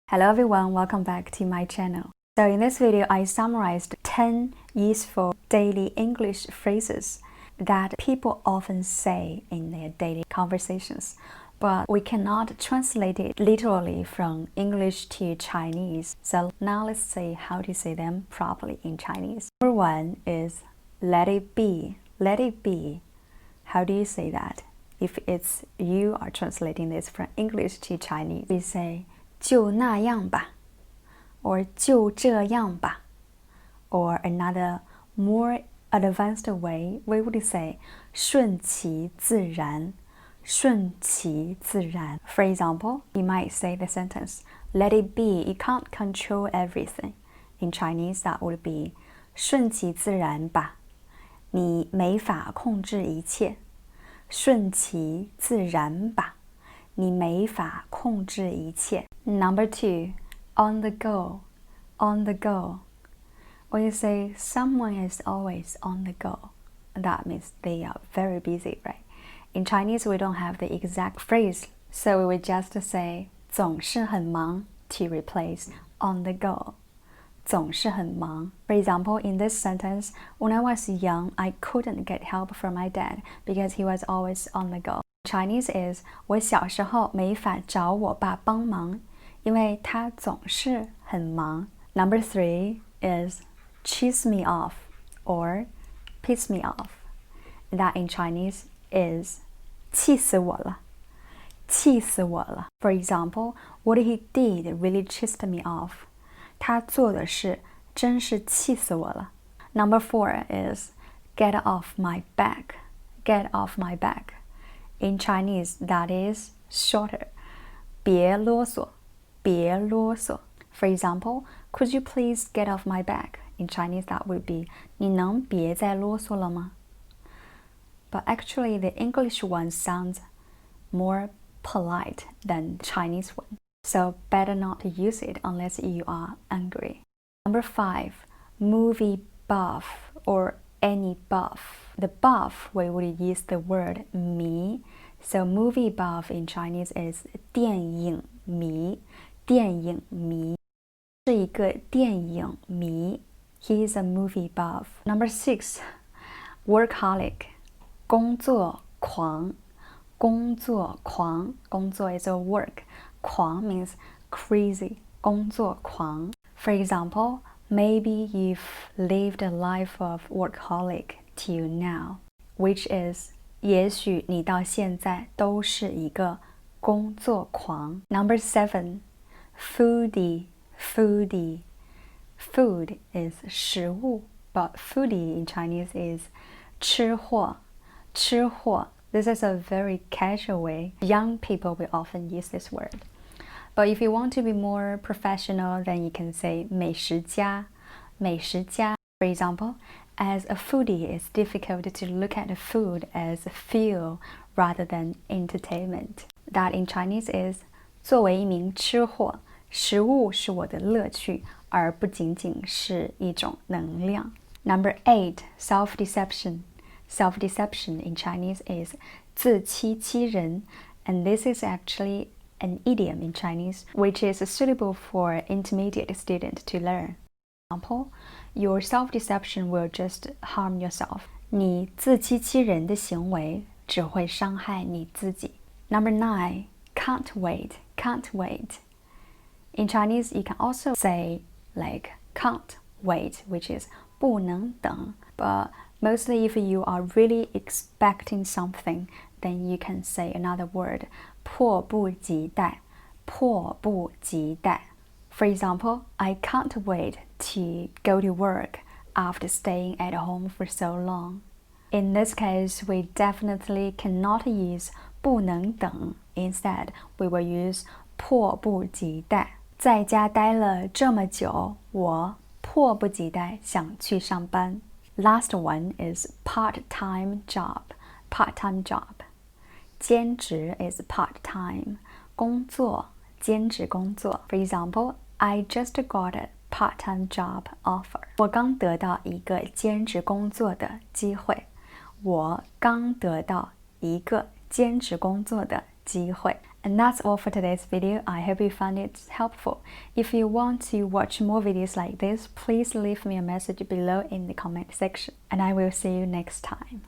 Hello everyone, welcome back to my channel. So in this video, I summarized 10 useful daily English phrases that people often say in their daily conversations, but we cannot translate it literally from English to Chinese. So now let's see how to say them properly in Chinese. Number one is let it be. Let it be. How do you say that? If it's you are translating this from English to Chinese, we say 就那样吧 or 就这样吧 or another more advanced way, we would say 顺其自然 顺其自然 For example, you might say the sentence let it be, you can't control everything. In Chinese, that would be 顺其自然吧你没法控制一切顺其自然吧你没法控制一切 Number two, on the go, on the go. When you say someone is always on the go, that means they are very busy, right? In Chinese, we don't have the exact phrase, so we would just say 总是很忙 to replace on the go. 总是很忙 For example, in this sentence, when I was young, I couldn't get help from my dad because he was always on the go. Chinese is 我小时候没法找我爸帮忙因为他总是很忙 Number three is cheese me off or piss me off. That in Chinese is 气死我了气死我了 For example, what he did really pissed me off. 他做的事真是气死我了 Number four is get off my back. Get off my back. In Chinese, that is shorter. 别啰嗦别啰嗦 For example, could you please get off my back? In Chinese, that would be 你能别再啰嗦了吗 But actually, the English one sounds more polite than Chinese one. So better not to use it unless you are angry. Number five, movie buff or any buff. The buff, we would use the word 迷 So movie buff in Chinese is 电影迷电影迷是一个电影迷 He is a movie buff. Number six, work-holic 工作狂工作狂工作 is a work 狂 means crazy 工作狂 For example, maybe you've lived a life of work-holic till now, which is 也许你到现在都是一个工作狂 Number seven, foodie foodie Food is 食物 but foodie in Chinese is 吃货吃货 This is a very casual way. Young people will often use this word. But if you want to be more professional, then you can say 美食家美食家 For example, as a foodie, it's difficult to look at food as fuel rather than entertainment. That in Chinese is 作为一名吃货食物是我的乐趣而不仅仅是一种能量 Number eight, self-deception. Self-deception in Chinese is 自欺欺人 and this is actually an idiom in Chinese which is suitable for intermediate students to learn. For example, your self-deception will just harm yourself. 你自欺欺人的行为只会伤害你自己 Number nine, can't wait, can't wait. In Chinese, you can also say like can't wait, which is 不能等 But mostly if you are really expecting something, then you can say another word 迫不及待迫不及待 For example, I can't wait to go to work after staying at home for so long. In this case, we definitely cannot use 不能等 Instead, we will use 迫不及待在家待了这么久，我迫不及待想去上班。Last one is part-time job. Part-time job. 兼职 is part-time. 工作兼职工作 For example, I just got a part-time job offer. 我刚得到一个兼职工作的机会。我刚得到一个兼职工作的机会 And that's all for today's video. I hope you found it helpful. If you want to watch more videos like this, please leave me a message below in the comment section, and I will see you next time.